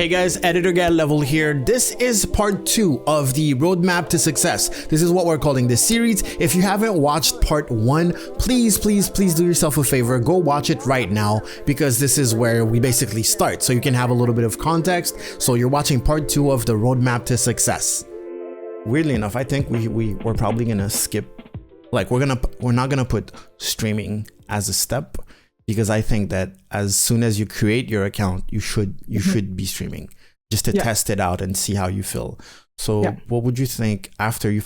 Hey guys, Editor Guy Level here. This is part 2 of the Roadmap to Success. This is what we're calling this series. If you haven't watched part 1, please do yourself a favor. Go watch it right now because this is where we basically start. So you can have a little bit of context. So you're watching part 2 of the Roadmap to Success. Weirdly enough, I think we're probably gonna skip, like we're not gonna put streaming as a step. Because I think that as soon as you create your account, you should be streaming just to test it out and see how you feel. So what would you think after you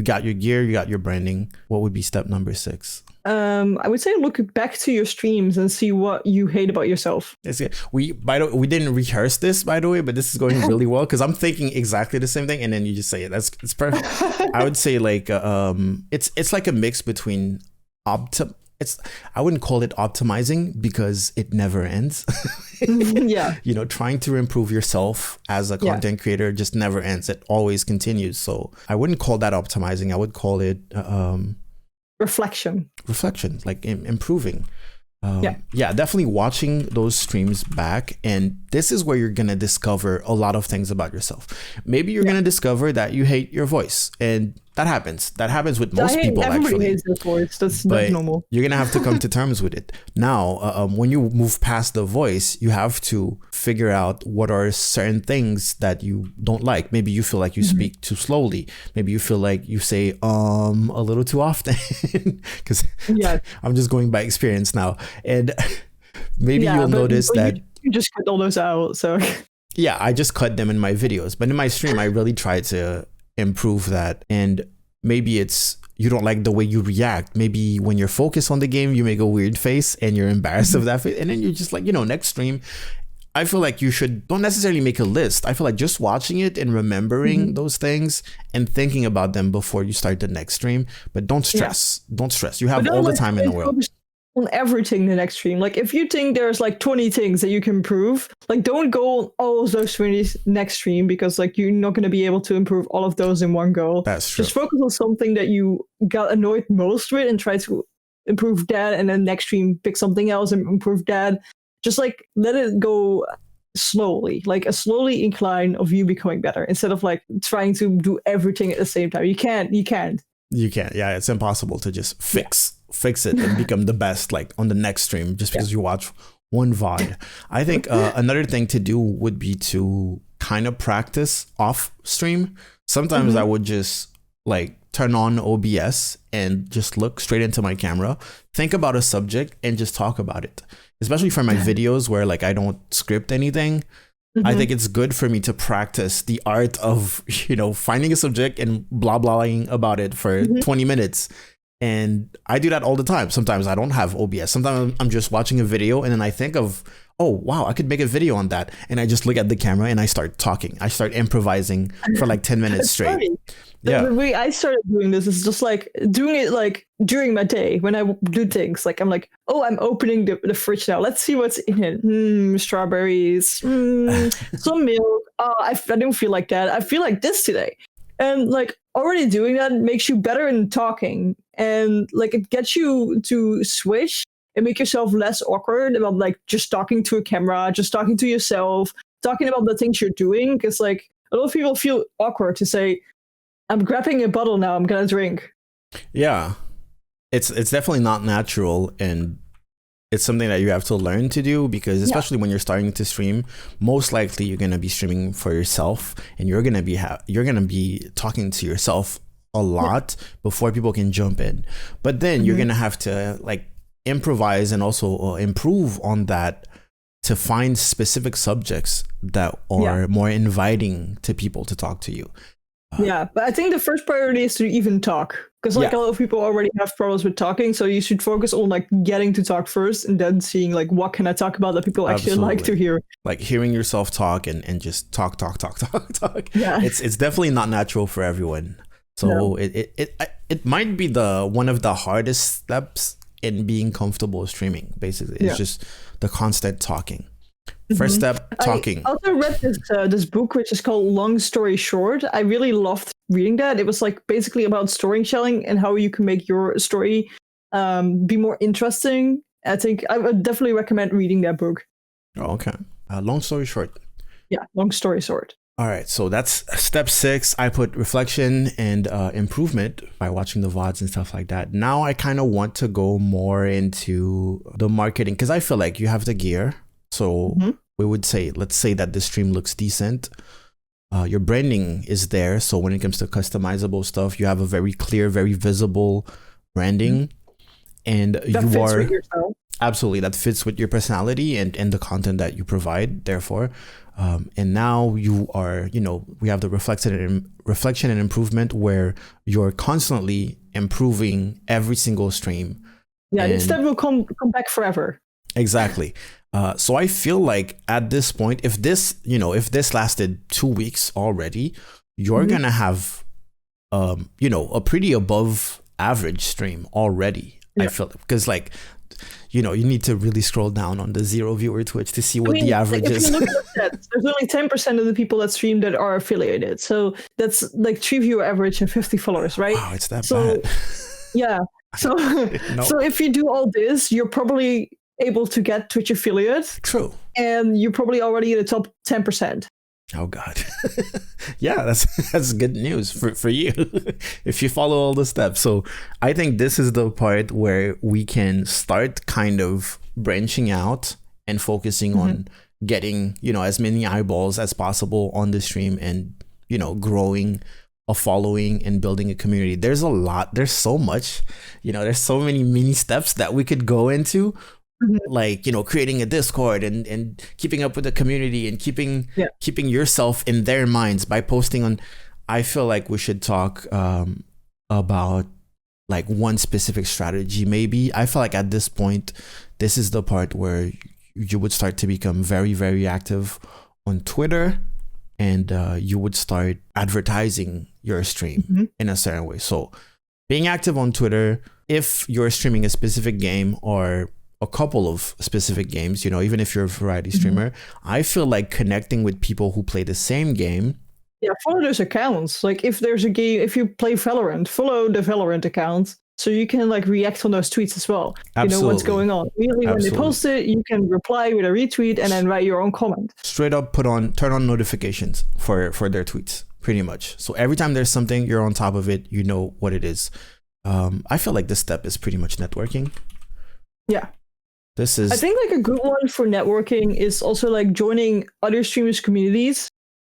got your gear, you got your branding? What would be step number 6? I would say look back to your streams and see what you hate about yourself. We didn't rehearse this, by the way, but this is going really well because I'm thinking exactly the same thing, and then you just say it. It's perfect. I would say like it's like a mix between I wouldn't call it optimizing because it never ends. You know, trying to improve yourself as a content creator just never ends. It always continues. So I wouldn't call that optimizing. I would call it reflection, like improving. Definitely watching those streams back, and this is where you're gonna discover a lot of things about yourself. Maybe you're gonna discover that you hate your voice, and that happens with most people. Everybody hates their voice. That's normal. You're gonna have to come to terms with it. Now, when you move past the voice, you have to figure out what are certain things that you don't like. Maybe you feel like you speak too slowly. Maybe you feel like you say a little too often. Because I'm just going by experience now, and maybe you'll notice that you just cut all those out. So I just cut them in my videos, but in my stream, I really try to improve that. And maybe it's you don't like the way you react. Maybe when you're focused on the game, you make a weird face and you're embarrassed of that face, and then you're just like, next stream I feel like you don't necessarily make a list. I feel like just watching it and remembering those things and thinking about them before you start the next stream. But don't stress. Don't stress. You have all the time in the world. On everything the next stream. Like if you think there's like 20 things that you can improve, like don't go on all of those 20 next stream, because like you're not going to be able to improve all of those in one go. That's true. Just focus on something that you got annoyed most with and try to improve that, and then next stream pick something else and improve that. Just like let it go slowly, like a slowly incline of you becoming better, instead of like trying to do everything at the same time. You can't. Yeah, it's impossible to just fix it and become the best like on the next stream just because you watch one VOD. I think another thing to do would be to kind of practice off stream. Sometimes I would just like turn on OBS and just look straight into my camera, think about a subject and just talk about it. Especially for my videos where like I don't script anything. I think it's good for me to practice the art of, finding a subject and blah-blahing about it for 20 minutes. And I do that all the time. Sometimes I don't have OBS. Sometimes I'm just watching a video and then I think of, oh, wow, I could make a video on that. And I just look at the camera and I start talking. I start improvising for like 10 minutes straight. Funny. The way I started doing this is just like doing it like during my day when I do things. Like I'm like, oh, I'm opening the fridge now. Let's see what's in it. Strawberries, some milk. Oh, I don't feel like that. I feel like this today. And like already doing that makes you better in talking. And like it gets you to switch and make yourself less awkward about like just talking to a camera, just talking to yourself, talking about the things you're doing. Because like a lot of people feel awkward to say, I'm grabbing a bottle now, I'm gonna drink. Yeah, it's definitely not natural, and it's something that you have to learn to do, because especially when you're starting to stream, most likely you're gonna be streaming for yourself, and you're gonna be talking to yourself a lot before people can jump in. But then you're gonna have to like improvise and also improve on that to find specific subjects that are more inviting to people to talk to you. But I think the first priority is to even talk, because like a lot of people already have problems with talking, so you should focus on like getting to talk first and then seeing like what can I talk about that people actually like to hear. Like hearing yourself talk and just talk. Yeah, it's definitely not natural for everyone. So it might be one of the hardest steps in being comfortable streaming. Basically, it's just the constant talking. First step, talking. I also read this book, which is called Long Story Short. I really loved reading that. It was like basically about storytelling and how you can make your story be more interesting. I think I would definitely recommend reading that book. Oh, okay. Long story short, Yeah, long story short. All right, so that's step 6. I put reflection and improvement by watching the VODs and stuff like that. Now I kind of want to go more into the marketing because I feel like you have the gear. So we would say, let's say that the stream looks decent. Your branding is there. So when it comes to customizable stuff, you have a very clear, very visible branding. And That you fits are with yourself. absolutely that fits with your personality and the content that you provide. Therefore, and now you are, we have the reflection and improvement where you're constantly improving every single stream. Yeah, this And step will come back forever. exactly. So I feel like at this point, if this lasted 2 weeks already, you're gonna have, a pretty above average stream already. I feel because you need to really scroll down on the 0 viewer Twitch to see what the average is. If you look at the stats, there's only 10% of the people that stream that are affiliated. So that's like 3 viewer average and 50 followers, right? Wow, it's that bad. Yeah. So, so if you do all this, you're probably able to get Twitch affiliate. True. And you're probably already in the top 10%. Oh God. Yeah, that's good news for you if you follow all the steps. So I think this is the part where we can start kind of branching out and focusing on getting, as many eyeballs as possible on the stream and, growing a following and building a community. There's so much, there's so many mini steps that we could go into. Like, creating a Discord and keeping up with the community and keeping yourself in their minds by posting on. I feel like we should talk about like one specific strategy. Maybe I feel like at this point, this is the part where you would start to become very, very active on Twitter, and you would start advertising your stream in a certain way. So being active on Twitter, if you're streaming a specific game or a couple of specific games, even if you're a variety streamer, I feel like connecting with people who play the same game. Yeah, follow those accounts. Like if there's a game, if you play Valorant, follow the Valorant account so you can like react on those tweets as well. Absolutely. You know what's going on. Immediately when they post it, you can reply with a retweet and then write your own comment. Straight up turn on notifications for their tweets, pretty much. So every time there's something, you're on top of it, you know what it is. I feel like this step is pretty much networking. Yeah. I think like a good one for networking is also like joining other streamers' communities,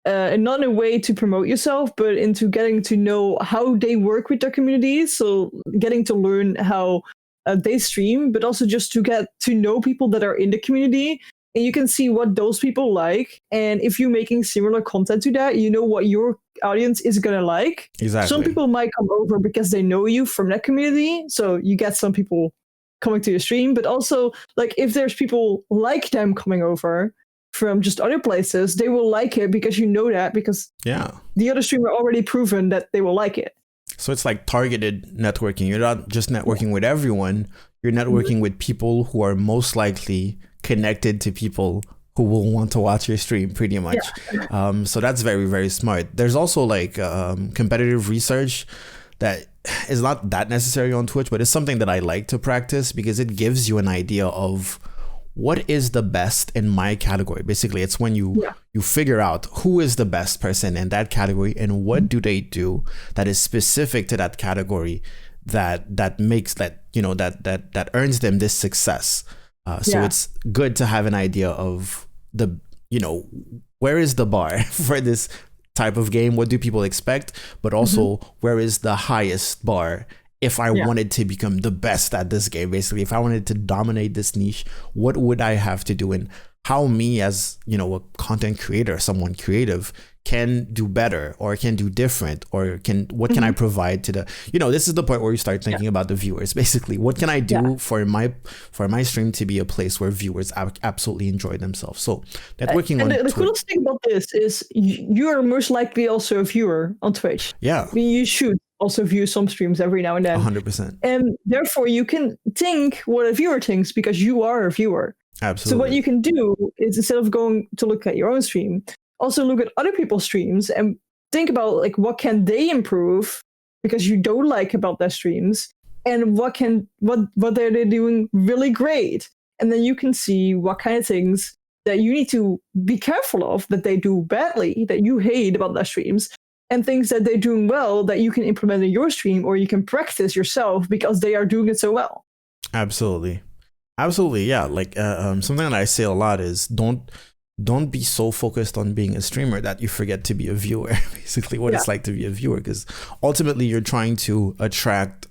and not in a way to promote yourself, but into getting to know how they work with their communities. So getting to learn how they stream, but also just to get to know people that are in the community, and you can see what those people like. And if you're making similar content to that, you know what your audience is gonna like. Exactly. Some people might come over because they know you from that community, so you get some people coming to your stream, but also like if there's people like them coming over from just other places, they will like it because you know that because the other streamer already proven that they will like it. So it's like targeted networking. You're not just networking with everyone, you're networking with people who are most likely connected to people who will want to watch your stream pretty much. So that's very, very smart. There's also like competitive research that is not that necessary on Twitch, but it's something that I like to practice because it gives you an idea of what is the best in my category. Basically, it's when you figure out who is the best person in that category and what do they do that is specific to that category that makes that earns them this success. So it's good to have an idea of the where is the bar for this type of game, what do people expect, but also where is the highest bar if I wanted to become the best at this game. Basically, if I wanted to dominate this niche, what would I have to do, and how me as a content creator, someone creative, can do better or can do different, or what can I provide to the this is the point where you start thinking about the viewers. Basically, what can I do for my stream to be a place where viewers absolutely enjoy themselves. So networking on the coolest thing about this is you are most likely also a viewer on Twitch. I mean, you should also view some streams every now and then, 100%, and therefore you can think what a viewer thinks because you are a viewer. Absolutely. So what you can do is, instead of going to look at your own stream, also look at other people's streams and think about like what can they improve because you don't like about their streams, and what are they doing really great, and then you can see what kind of things that you need to be careful of that they do badly, that you hate about their streams, and things that they're doing well that you can implement in your stream or you can practice yourself because they are doing it so well. Absolutely. Absolutely. Yeah. Like something that I say a lot is don't be so focused on being a streamer that you forget to be a viewer. Basically what it's like to be a viewer, because ultimately you're trying to attract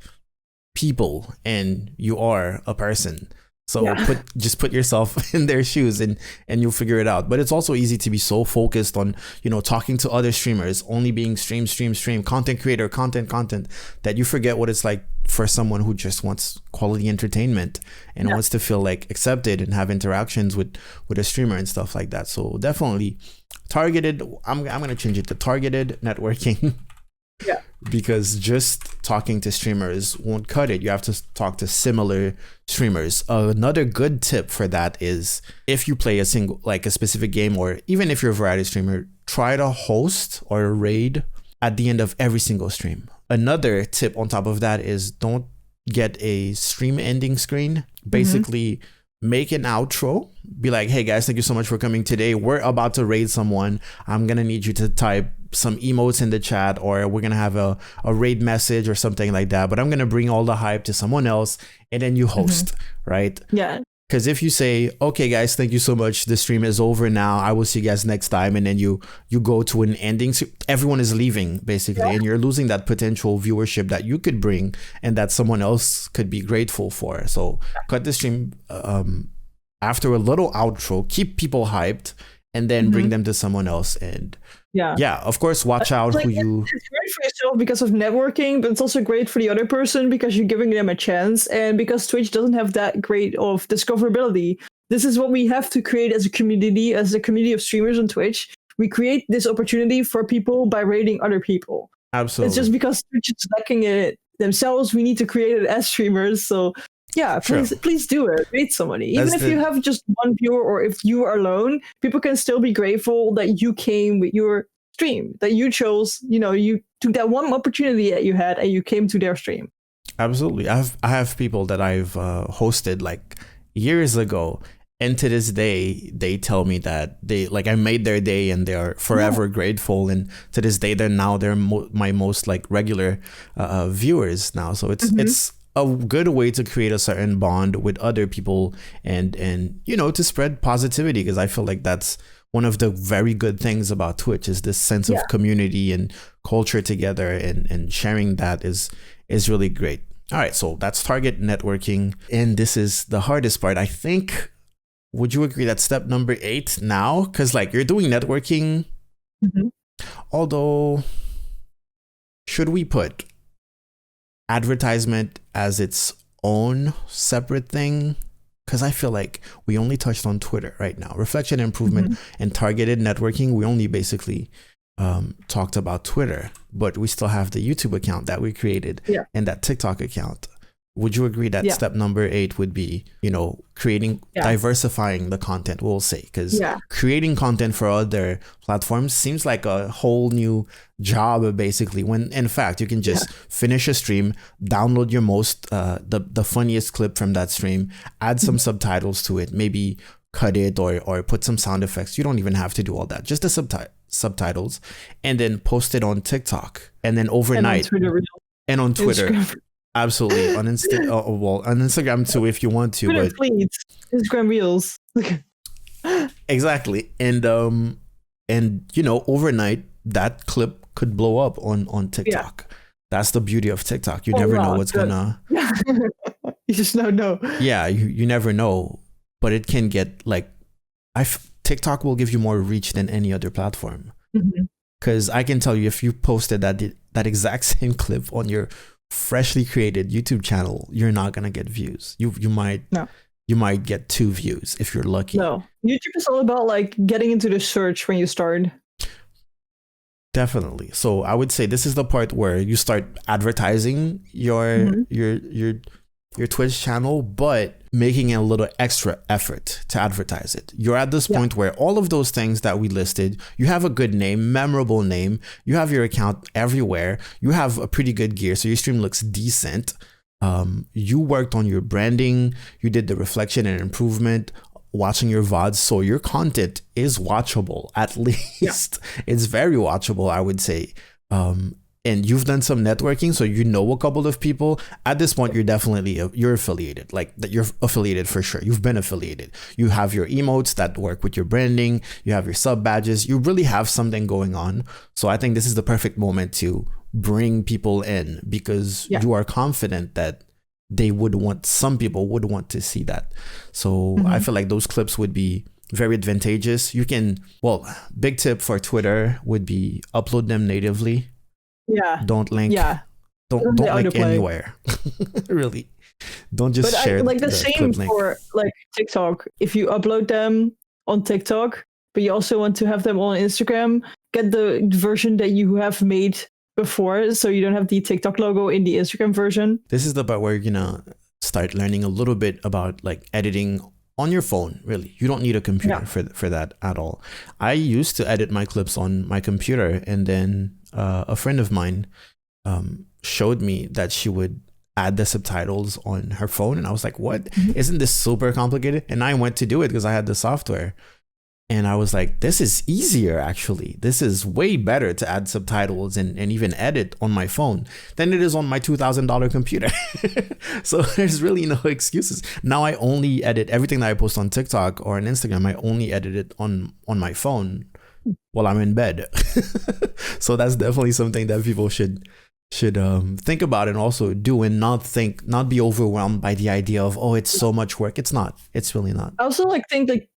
people and you are a person. So just put yourself in their shoes and you'll figure it out. But it's also easy to be so focused on, talking to other streamers, only being stream, content creator, content, that you forget what it's like for someone who just wants quality entertainment and wants to feel like accepted and have interactions with a streamer and stuff like that. So definitely targeted. I'm going to change it to targeted networking. Yeah. Because just talking to streamers won't cut it. You have to talk to similar streamers. Another good tip for that is if you play a specific game, or even if you're a variety streamer, try to host or raid at the end of every single stream. Another tip on top of that is don't get a stream ending screen. Basically, make an outro. Be like, hey guys, thank you so much for coming today. We're about to raid someone. I'm going to need you to type some emotes in the chat, or we're going to have a raid message or something like that. But I'm going to bring all the hype to someone else, and then you host, right? Yeah. Because if you say, okay, guys, thank you so much. The stream is over now. I will see you guys next time. And then you go to an ending. Everyone is leaving, basically. And you're losing that potential viewership that you could bring and that someone else could be grateful for. So cut the stream after a little outro. Keep people hyped and then bring them to someone else. And yeah, of course, watch out who you... It's great for yourself because of networking, but it's also great for the other person because you're giving them a chance. And because Twitch doesn't have that great of discoverability, this is what we have to create as a community of streamers on Twitch. We create this opportunity for people by rating other people. Absolutely. It's just because Twitch is lacking it themselves, we need to create it as streamers. So yeah, please do it. Rate somebody. Even if you have just one viewer or if you are alone, people can still be grateful that you came with your stream, that you chose, you took that one opportunity that you had and you came to their stream. Absolutely. I have people that I've hosted like years ago, and to this day, they tell me that I made their day and they are forever grateful. And to this day, they're my most like regular viewers now. So it's a good way to create a certain bond with other people and to spread positivity, because I feel like that's one of the very good things about Twitch is this sense of community and culture together, and sharing that is really great. All right, so that's target networking, and this is the hardest part, I think. Would you agree that's step number 8 now? Because you're doing networking, although should we put advertisement as its own separate thing? Because I feel like we only touched on Twitter right now. Reflection improvement and targeted networking, we only basically talked about Twitter, but we still have the YouTube account that we created and that TikTok account. Would you agree that step number 8 would be, creating, diversifying the content, we'll say, because creating content for other platforms seems like a whole new job, basically, when in fact you can just finish a stream, download your the funniest clip from that stream, add some subtitles to it, maybe cut it or put some sound effects. You don't even have to do all that, just the subtitles, and then post it on TikTok, and then overnight and on Twitter. Instagram. Absolutely. On Instagram too, if you want to. Twitter tweets, Instagram reels. Exactly. And overnight that clip could blow up on TikTok. That's the beauty of TikTok. You never know what's gonna. You just don't know. Yeah, you never know, but it can get TikTok will give you more reach than any other platform. Because I can tell you, if you posted that exact same clip on your freshly created YouTube channel, you're not gonna get views. You might get 2 views if you're lucky. No, YouTube is all about getting into the search when you start. Definitely. So I would say this is the part where you start advertising your Twitch channel, but making a little extra effort to advertise it. You're at this point where all of those things that we listed, you have a good name, memorable name, you have your account everywhere, you have a pretty good gear, so your stream looks decent. You worked on your branding, you did the reflection and improvement, watching your VODs, so your content is watchable. At least it's very watchable, I would say. And you've done some networking, so you know a couple of people. At this point, you're affiliated. Like that, you're affiliated for sure. You've been affiliated. You have your emotes that work with your branding. You have your sub badges. You really have something going on. So I think this is the perfect moment to bring people in, because you are confident that some people would want to see that. So I feel like those clips would be very advantageous. You can, big tip for Twitter would be upload them natively. Yeah. Don't link. Yeah. Don't link anywhere. Really. Don't just share. Like the same for like TikTok. If you upload them on TikTok, but you also want to have them on Instagram, get the version that you have made before, so you don't have the TikTok logo in the Instagram version. This is the part where you're gonna start learning a little bit about like editing on your phone. Really, you don't need a computer for that at all. I used to edit my clips on my computer, and then a friend of mine showed me that she would add the subtitles on her phone, and I was like, what? Isn't this super complicated? And I went to do it because I had the software, and I was like, this is easier. Actually, this is way better to add subtitles and even edit on my phone than it is on my $2,000 computer. So there's really no excuses. Now I only edit everything that I post on TikTok or on Instagram. I only edit it on my phone while I'm in bed. So that's definitely something that people should think about and also do, and not be overwhelmed by the idea of, oh, it's so much work. It's not. It's really not. I also think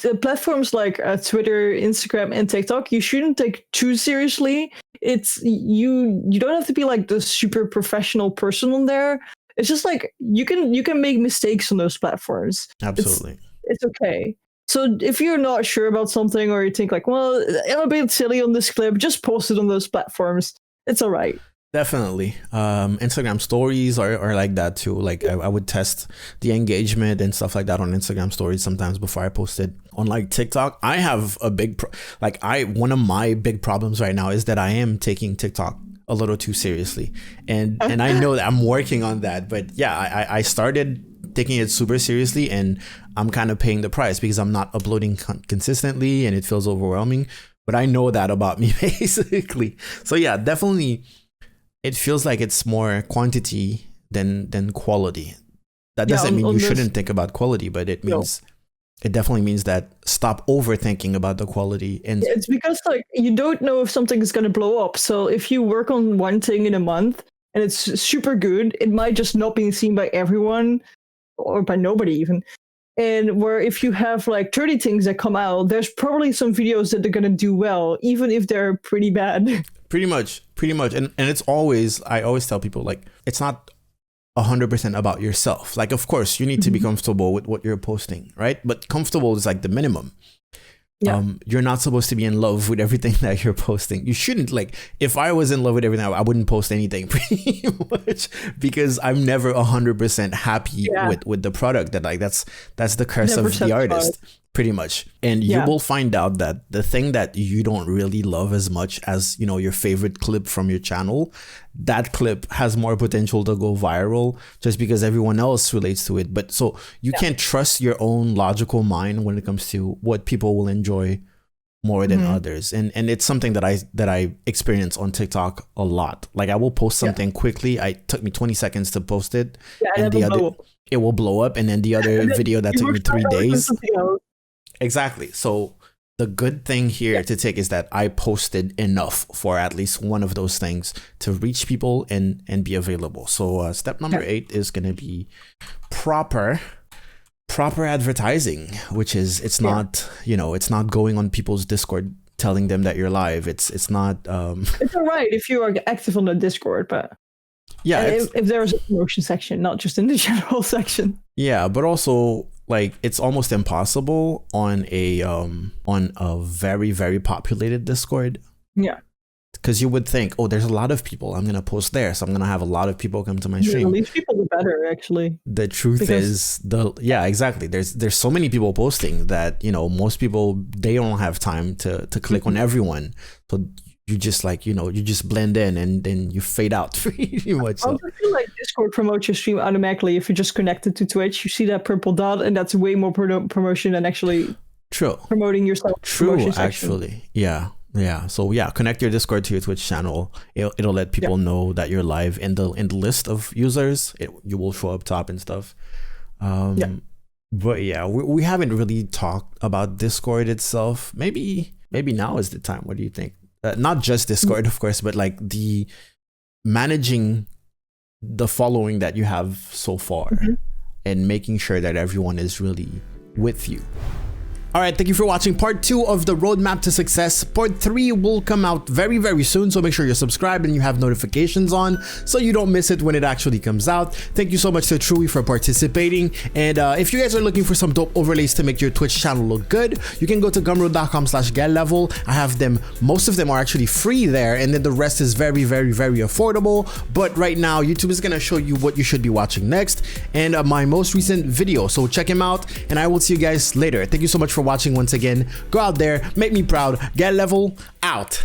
the platforms like Twitter, Instagram, and TikTok, you shouldn't take too seriously. It's you don't have to be like the super professional person on there. It's just like you can make mistakes on those platforms. Absolutely. It's okay. So if you're not sure about something, or you think like, well, I'm a bit silly on this clip, just post it on those platforms. It's all right. Definitely. Instagram stories are like that too. Like I would test the engagement and stuff like that on Instagram stories sometimes before I post it. On like TikTok, I have a big, one of my big problems right now is that I am taking TikTok a little too seriously. And I know that I'm working on that, but yeah, I started taking it super seriously, and I'm kind of paying the price because I'm not uploading consistently and it feels overwhelming, but I know that about me basically. So yeah, definitely it feels like it's more quantity than quality. That doesn't mean you shouldn't think about quality, but it means it definitely means that stop overthinking about the quality. And it's because like you don't know if something is going to blow up. So if you work on one thing in a month and it's super good, it might just not be seen by everyone or by nobody even. And where if you have like 30 things that come out, there's probably some videos that are going to do well, even if they're pretty bad. Pretty much. And it's always, I always tell people, like, it's not 100% about yourself. Like, of course, you need to be comfortable with what you're posting, right? But comfortable is like the minimum. Yeah. You're not supposed to be in love with everything that you're posting. You shouldn't. Like, if I was in love with everything, I wouldn't post anything pretty much, because I'm never 100% happy with the product. That like that's the curse of the artist, pretty much. And you will find out that the thing that you don't really love as much as, you know, your favorite clip from your channel, that clip has more potential to go viral just because everyone else relates to it. But so you can't trust your own logical mind when it comes to what people will enjoy more than others. And it's something that I experience on TikTok a lot. Like I will post something quickly. It took me 20 seconds to post it. And it will blow up. And then the other video that took me 3 days. Exactly. So the good thing here to take is that I posted enough for at least one of those things to reach people and be available. So step number 8 is going to be proper advertising, which is it's not, you know, it's not going on people's Discord telling them that you're live. It's not it's all right if you are active on the Discord, but if there's a promotion section, not just in the general section. Yeah, but also like it's almost impossible on a very, very populated Discord. Yeah. Because you would think, oh, there's a lot of people. I'm going to post there. So I'm going to have a lot of people come to my stream. The least people, the better, actually. The truth is, exactly. There's so many people posting that, you know, most people, they don't have time to click on everyone. So you just like, you know, you just blend in and then you fade out pretty much. I also feel like Discord promotes your stream automatically if you're just connected to Twitch. You see that purple dot, and that's way more promotion than actually promoting yourself. True, actually. Yeah. So yeah, connect your Discord to your Twitch channel. It'll let people know that you're live in the list of users. You will show up top and stuff. But yeah, we haven't really talked about Discord itself. Maybe now is the time. What do you think? Not just Discord, of course, but like the managing the following that you have so far and making sure that everyone is really with you. All right, thank you for watching part 2 of the roadmap to success. Part 3 will come out very, very soon, so make sure you're subscribed and you have notifications on so you don't miss it when it actually comes out. Thank you so much to Trui for participating. And if you guys are looking for some dope overlays to make your Twitch channel look good, you can go to gumroad.com/getlevel. I have them. Most of them are actually free there, and then the rest is very, very, very affordable. But right now, YouTube is gonna show you what you should be watching next and my most recent video. So check him out, and I will see you guys later. Thank you so much for watching once again. Go out there, make me proud. Get Level out.